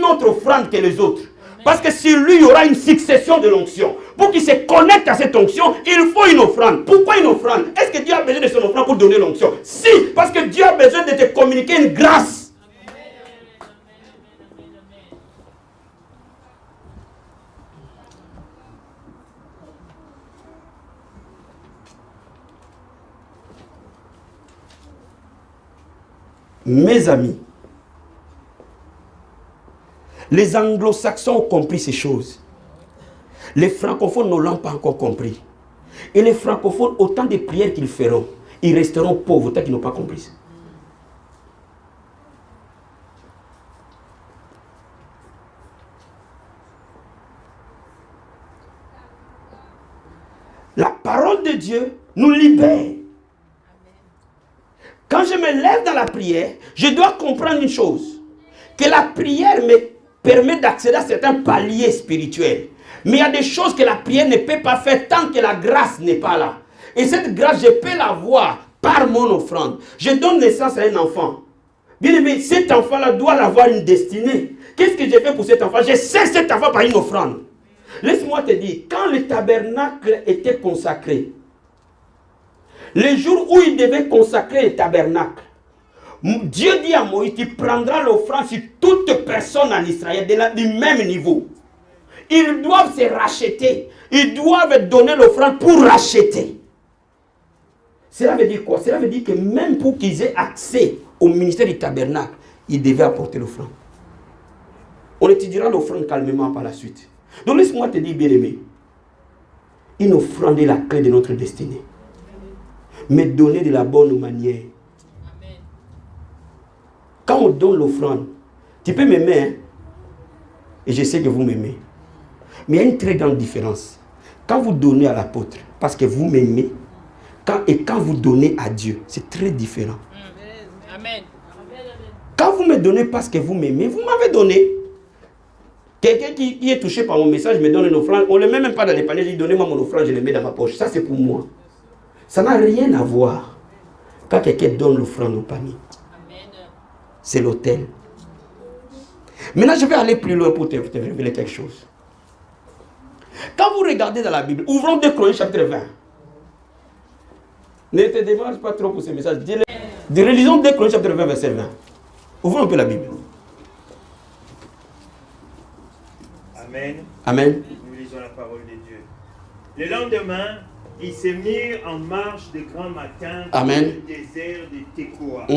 autre offrande que les autres. Parce que sur lui, il y aura une succession de l'onction. Pour qu'il se connecte à cette onction, il faut une offrande. Pourquoi une offrande? Est-ce que Dieu a besoin de son offrande pour donner l'onction? Si, parce que Dieu a besoin de te communiquer une grâce. Mes amis, les anglo-saxons ont compris ces choses. Les francophones ne l'ont pas encore compris. Et les francophones, autant de prières qu'ils feront, ils resteront pauvres tant qu'ils n'ont pas compris. La parole de Dieu nous libère. Quand je me lève dans la prière, je dois comprendre une chose. Que la prière me permet d'accéder à certains paliers spirituels. Mais il y a des choses que la prière ne peut pas faire tant que la grâce n'est pas là. Et cette grâce, je peux la voir par mon offrande, je donne naissance à un enfant. Bien aimé, cet enfant-là doit avoir une destinée. Qu'est-ce que j'ai fait pour cet enfant? J'ai servi cet enfant par une offrande. Laisse-moi te dire, quand le tabernacle était consacré, le jour où il devait consacrer le tabernacle, Dieu dit à Moïse, tu prendras l'offrande sur toute personne en Israël du même niveau. Ils doivent se racheter. Ils doivent donner l'offrande pour racheter. Cela veut dire quoi? Cela veut dire que même pour qu'ils aient accès au ministère du tabernacle, ils devaient apporter l'offrande. On étudiera l'offrande calmement par la suite. Donc laisse-moi te dire, bien-aimé, une offrande est la clé de notre destinée. Mais donner de la bonne manière. Quand on donne l'offrande, tu peux m'aimer, hein? Et je sais que vous m'aimez. Mais il y a une très grande différence. Quand vous donnez à l'apôtre, parce que vous m'aimez, et quand vous donnez à Dieu, c'est très différent. Amen. Quand vous me donnez parce que vous m'aimez, vous m'avez donné. Quelqu'un qui est touché par mon message me donne une offrande, on ne le met même pas dans les paniers, je dis donnez-moi mon offrande, je le mets dans ma poche. Ça c'est pour moi. Ça n'a rien à voir quand quelqu'un donne l'offrande au panier. C'est l'autel. Maintenant, je vais aller plus loin pour te révéler quelque chose. Quand vous regardez dans la Bible, ouvrons 2 Chroniques chapitre 20. Ne te démarre pas trop pour ce message. Relisons 2 Chroniques chapitre 20, verset 20. Ouvrons un peu la Bible. Amen. Amen. Nous lisons la parole de Dieu. Le lendemain, ils se mirent en marche de grand matin dans le désert de Tekoa.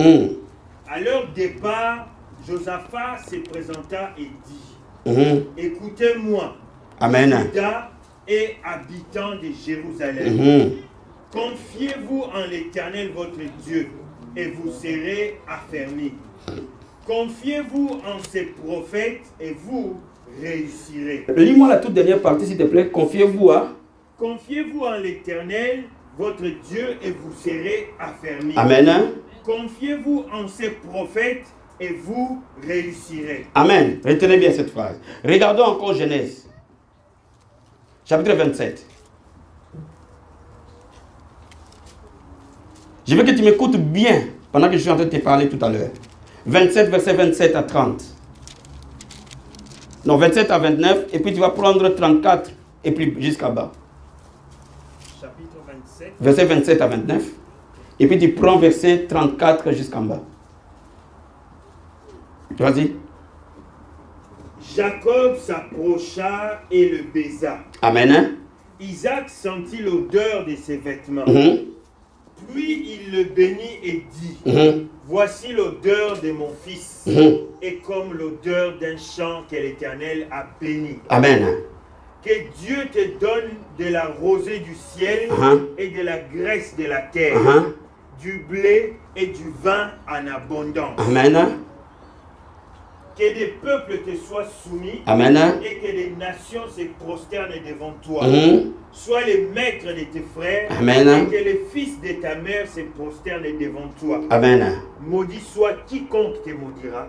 À leur départ, Josaphat se présenta et dit, écoutez-moi, Juda et habitants de Jérusalem, confiez-vous en l'Éternel votre Dieu et vous serez affermis. Confiez-vous en ses prophètes et vous réussirez. Lis-moi la toute dernière partie s'il te plaît. Confiez-vous à... Confiez-vous en l'Éternel votre Dieu et vous serez affermis. Amen. Confiez-vous en ses prophètes et vous réussirez. Amen. Retenez bien cette phrase. Regardons encore Genèse. Chapitre 27. Je veux que tu m'écoutes bien pendant que je suis en train de te parler tout à l'heure. 27, verset 27 à 30. Non, 27 à 29. Et puis tu vas prendre 34 et puis jusqu'à bas. Chapitre 27. Verset 27 à 29. Et puis tu prends verset 34 jusqu'en bas. Vas-y. Jacob s'approcha et le baisa. Amen. Isaac sentit l'odeur de ses vêtements. Puis il le bénit et dit, voici l'odeur de mon fils, et comme l'odeur d'un champ que l'Éternel a béni. Amen. Que Dieu te donne de la rosée du ciel et de la graisse de la terre, du blé et du vin en abondance. Amen. Que des peuples te soient soumis. Amen. Et que les nations se prosternent devant toi. Sois les maîtres de tes frères. Amen. Et que les fils de ta mère se prosternent devant toi. Amen. Maudit soit quiconque te maudira.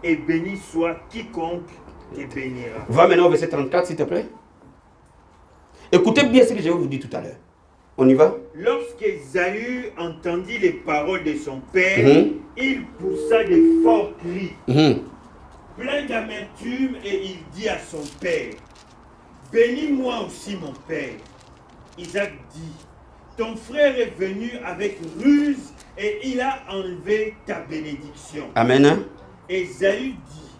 Et béni soit quiconque te bénira. Va maintenant au verset 34 s'il te plaît. Écoutez bien ce que je vais vous dire tout à l'heure. On y va? Lorsqu'Ésaü entendit les paroles de son père, il poussa de forts cris. Plein d'amertume, et il dit à son père, bénis-moi aussi mon père. Isaac dit, ton frère est venu avec ruse et il a enlevé ta bénédiction. Amen. Ésaü dit,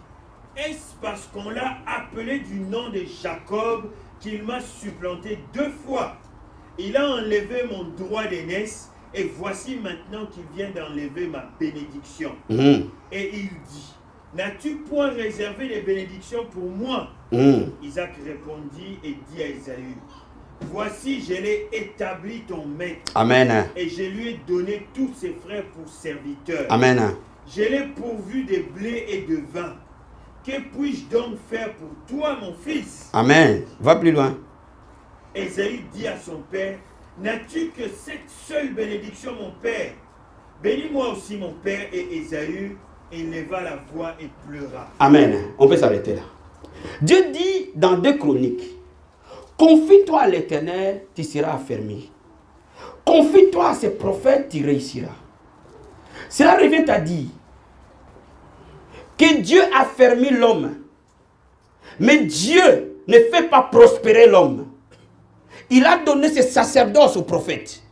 est-ce parce qu'on l'a appelé du nom de Jacob qu'il m'a supplanté 2 fois? Il a enlevé mon droit d'aînesse et voici maintenant qu'il vient d'enlever ma bénédiction. Et il dit, n'as-tu point réservé des bénédictions pour moi? Isaac répondit et dit à Ésaü, voici, je l'ai établi ton maître. Amen. Et je lui ai donné tous ses frères pour serviteurs. Amen. Je l'ai pourvu de blé et de vin. Que puis-je donc faire pour toi, mon fils? Amen. Va plus loin. Ésaü dit à son père, n'as-tu que cette seule bénédiction, mon père? Bénis-moi aussi, mon père. Et Ésaü éleva la voix et pleura. Amen. On peut s'arrêter là. Dieu dit dans 2 Chroniques, confie-toi à l'Éternel, tu seras affermi. confie-toi à ces prophètes, tu réussiras. Cela revient à dire que Dieu a fermé l'homme. Mais Dieu ne fait pas prospérer l'homme. Il a donné ses sacerdoces aux prophètes.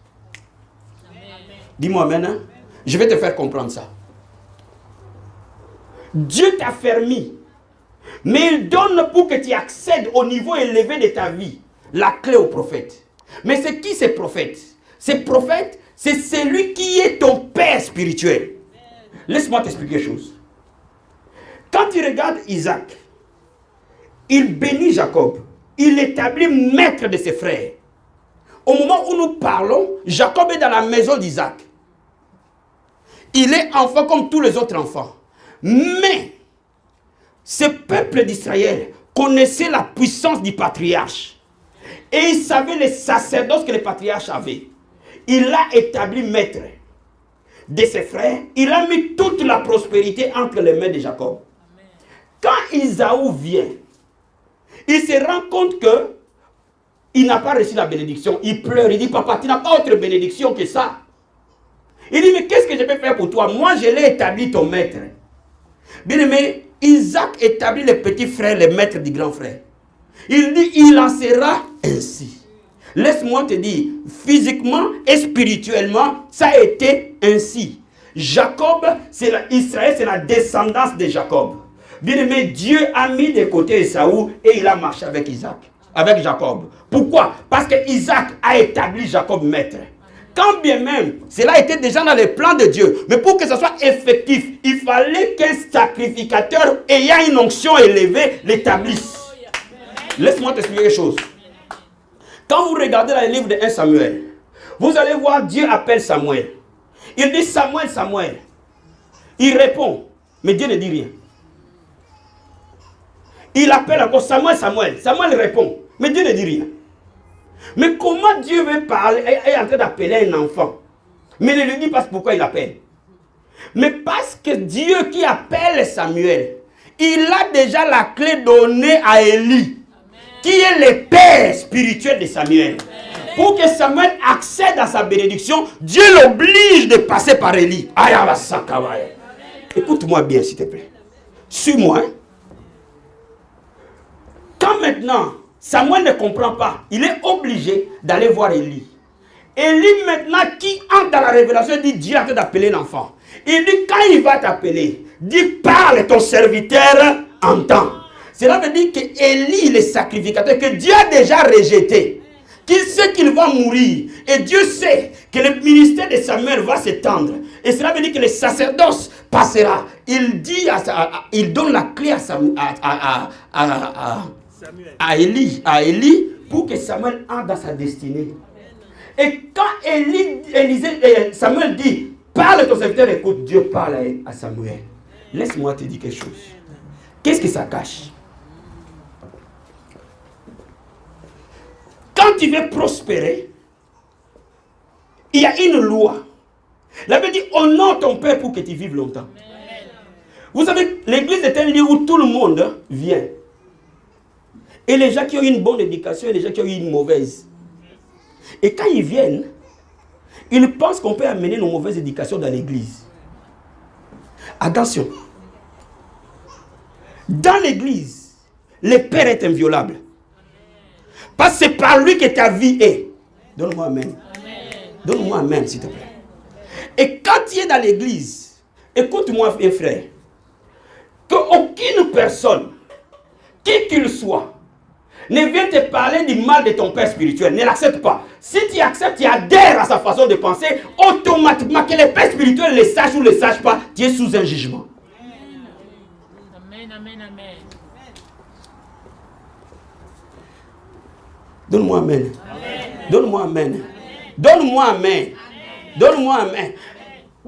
Dis-moi maintenant, je vais te faire comprendre ça. Dieu t'a fermé, mais il donne pour que tu accèdes au niveau élevé de ta vie la clé aux prophètes. Mais c'est qui ces prophètes? Ces prophètes, c'est celui qui est ton père spirituel. Laisse-moi t'expliquer quelque chose. Quand tu regardes Isaac, il bénit Jacob. Il l'établit maître de ses frères. Au moment où nous parlons, Jacob est dans la maison d'Isaac. Il est enfant comme tous les autres enfants. Mais, ce peuple d'Israël connaissait la puissance du patriarche. Et il savait les sacerdoces que le patriarche avait. Il l'a établi maître de ses frères. Il a mis toute la prospérité entre les mains de Jacob. Quand Isaou vient, il se rend compte que il n'a pas reçu la bénédiction. Il pleure, il dit, papa, tu n'as pas autre bénédiction que ça. Il dit, mais qu'est-ce que je peux faire pour toi? Moi, je l'ai établi ton maître. Bien aimé, Isaac établit les petits frères, les maîtres du grand frère. Il dit, il en sera ainsi. Laisse-moi te dire, physiquement et spirituellement, ça a été ainsi. Jacob, Israël, c'est la descendance de Jacob. Bien aimé, Dieu a mis de côté Esaü et il a marché avec Isaac, avec Jacob. Pourquoi? Parce que Isaac a établi Jacob maître. Quand bien même, cela était déjà dans les plans de Dieu. Mais pour que ce soit effectif, il fallait qu'un sacrificateur ayant une onction élevée l'établisse. Laisse-moi t'expliquer quelque chose. Quand vous regardez dans le livre de 1 Samuel, vous allez voir Dieu appelle Samuel. Il dit Samuel, Samuel. Il répond, mais Dieu ne dit rien. Il appelle encore Samuel, Samuel. Samuel répond, mais Dieu ne dit rien. Mais comment Dieu veut parler, est en train d'appeler un enfant? Mais ne lui dit pas pourquoi il appelle. Mais parce que Dieu qui appelle Samuel, il a déjà la clé donnée à Élie, qui est le père spirituel de Samuel. Pour que Samuel accède à sa bénédiction, Dieu l'oblige de passer par Élie. Écoute-moi bien, s'il te plaît. Suis-moi. Hein? Quand maintenant, Samuel ne comprend pas, il est obligé d'aller voir Élie. Élie maintenant qui entre dans la révélation dit Dieu a d'appeler l'enfant. Il dit quand il va t'appeler, dis parle, ton serviteur entend. Cela veut dire que Élie, le sacrificateur que Dieu a déjà rejeté, qu'il sait qu'il va mourir. Et Dieu sait que le ministère de Samuel va s'étendre. Et cela veut dire que le sacerdoce passera. Il dit il donne la clé à Élie pour que Samuel entre dans sa destinée. Et quand Samuel dit, parle ton serviteur, écoute, Dieu parle à Samuel. Laisse-moi te dire quelque chose. Qu'est-ce que ça cache? Quand tu veux prospérer, il y a une loi. La Bible dit, honore ton père pour que tu vives longtemps. Vous savez, l'église est un lieu où tout le monde vient. Et les gens qui ont une bonne éducation et les gens qui ont une mauvaise. Et quand ils viennent, ils pensent qu'on peut amener nos mauvaises éducations dans l'église. Attention. Dans l'église, le Père est inviolable. Parce que c'est par lui que ta vie est. Donne-moi amen. Donne-moi amen, s'il te plaît. Et quand tu es dans l'église, écoute-moi, mes frères, qu'aucune personne, qui qu'il soit, ne vient te parler du mal de ton père spirituel. Ne l'accepte pas. Si tu acceptes, tu adhères à sa façon de penser, automatiquement, que le père spirituel le sache ou ne le sache pas, tu es sous un jugement. Amen, amen, amen. Donne-moi amen. Donne-moi amen. Donne-moi amen. Donne-moi amen.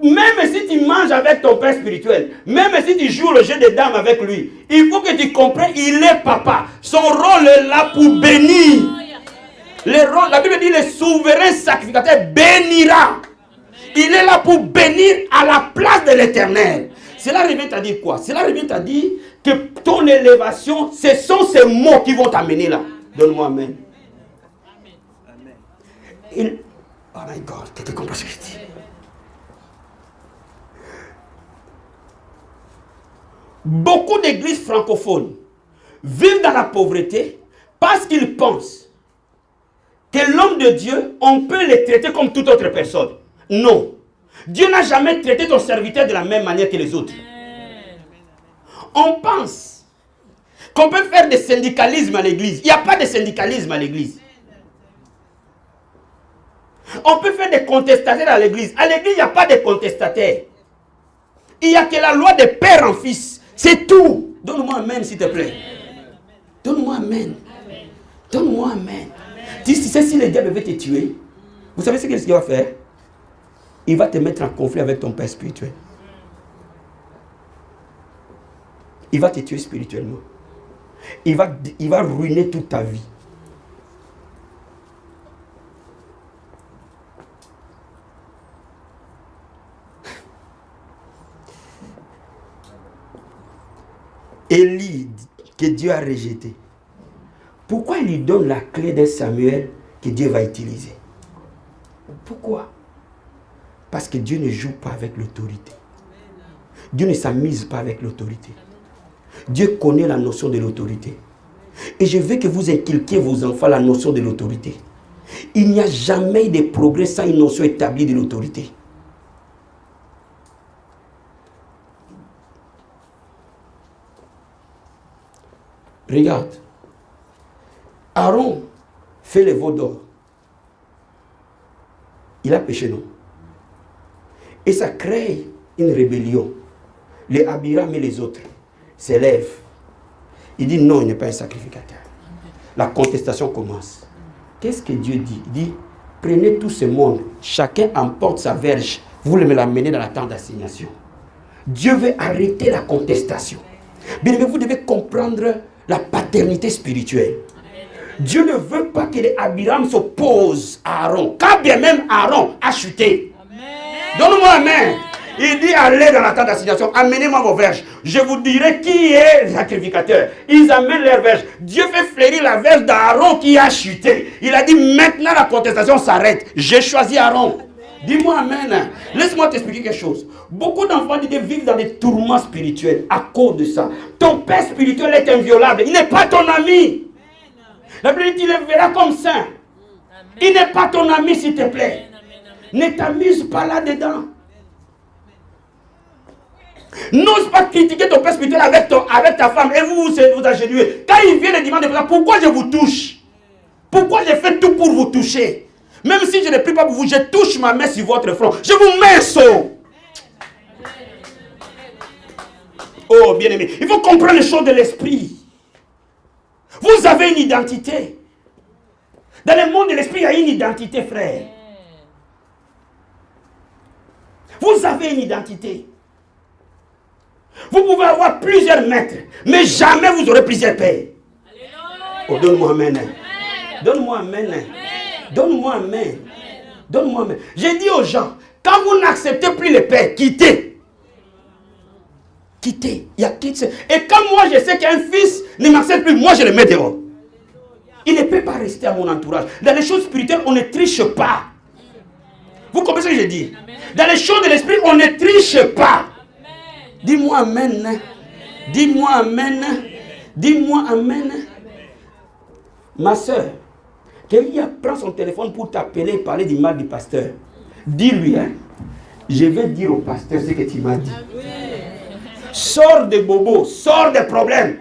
Même si tu manges avec ton père spirituel, même si tu joues le jeu des dames avec lui, il faut que tu comprennes, il est papa. Son rôle est là pour bénir. La Bible dit, le souverain sacrificateur bénira. Il est là pour bénir à la place de l'Éternel. Cela revient à dire quoi? Cela revient à dire que ton élévation, ce sont ces mots qui vont t'amener là. Donne-moi amen. Oh my God, quelqu'un comprend ce que je dis? Beaucoup d'églises francophones vivent dans la pauvreté parce qu'ils pensent que l'homme de Dieu, on peut les traiter comme toute autre personne. Non. Dieu n'a jamais traité ton serviteur de la même manière que les autres. On pense qu'on peut faire des syndicalismes à l'église. Il n'y a pas de syndicalisme à l'église. On peut faire des contestataires à l'église. À l'église, il n'y a pas de contestataires. Il n'y a que la loi de père en fils. C'est tout. Donne-moi amen, s'il te plaît. Donne-moi amen. Donne-moi amen. Tu sais, si le diable veut te tuer, vous savez ce qu'il va faire? Il va te mettre en conflit avec ton père spirituel. Il va te tuer spirituellement. Il va ruiner toute ta vie. Élie, que Dieu a rejeté. Pourquoi il lui donne la clé de Samuel que Dieu va utiliser? Pourquoi? Parce que Dieu ne joue pas avec l'autorité. Dieu ne s'amuse pas avec l'autorité. Dieu connaît la notion de l'autorité. Et je veux que vous inculquiez vos enfants la notion de l'autorité. Il n'y a jamais de progrès sans une notion établie de l'autorité. Regarde. Aaron fait le veau d'or. Il a péché, non? Et ça crée une rébellion. Les Abiram et les autres s'élèvent. Il dit non, il n'est pas un sacrificateur. La contestation commence. Qu'est-ce que Dieu dit? Il dit, prenez tout ce monde, chacun emporte sa verge, vous me l'amenez dans la tente d'assignation. Dieu veut arrêter la contestation. Bien, mais vous devez comprendre la paternité spirituelle. Dieu ne veut pas que les Abiram s'opposent à Aaron. Quand bien même Aaron a chuté. Donne-moi amen. Il dit, allez dans la tente d'assignation, amenez-moi vos verges. Je vous dirai qui est le sacrificateur. Ils amènent leurs verges. Dieu fait fleurir la verge d'Aaron qui a chuté. Il a dit, maintenant la contestation s'arrête. J'ai choisi Aaron. Dis-moi amen. Laisse-moi t'expliquer quelque chose. Beaucoup d'enfants de Dieu vivent dans des tourments spirituels à cause de ça. Ton père spirituel est inviolable. Il n'est pas ton ami. La Bible dit, il le verra comme saint. Il n'est pas ton ami, s'il te plaît. Ne t'amuse pas là-dedans. N'ose pas critiquer ton père spirituel avec ta femme et vous agenouillez. Quand il vient le dimanche, pourquoi je vous touche? Pourquoi je fais tout pour vous toucher? Même si je ne prie pas pour vous, je touche ma main sur votre front. Je vous mets un saut. Oh, bien-aimé, il faut comprendre les choses de l'esprit. Vous avez une identité. Dans le monde de l'esprit, il y a une identité, frère. Vous avez une identité. Vous pouvez avoir plusieurs maîtres, mais jamais vous aurez plusieurs pères. Oh, donne-moi amen. Donne-moi amen. Donne-moi amen. Donne-moi amen. J'ai dit aux gens, quand vous n'acceptez plus les pères, quittez. Quittez. Il y a quitte. Et quand moi je sais qu'un fils ne m'accepte plus, moi je le mets dehors. Il ne peut pas rester à mon entourage. Dans les choses spirituelles, on ne triche pas. Vous comprenez ce que je dis? Dans les choses de l'esprit, on ne triche pas. Dis-moi amen. Dis-moi amen. Dis-moi amen. Ma soeur, quelqu'un prend son téléphone pour t'appeler et parler du mal du pasteur. Dis-lui, je vais dire au pasteur ce que tu m'as dit. Sors des bobos, sors des problèmes.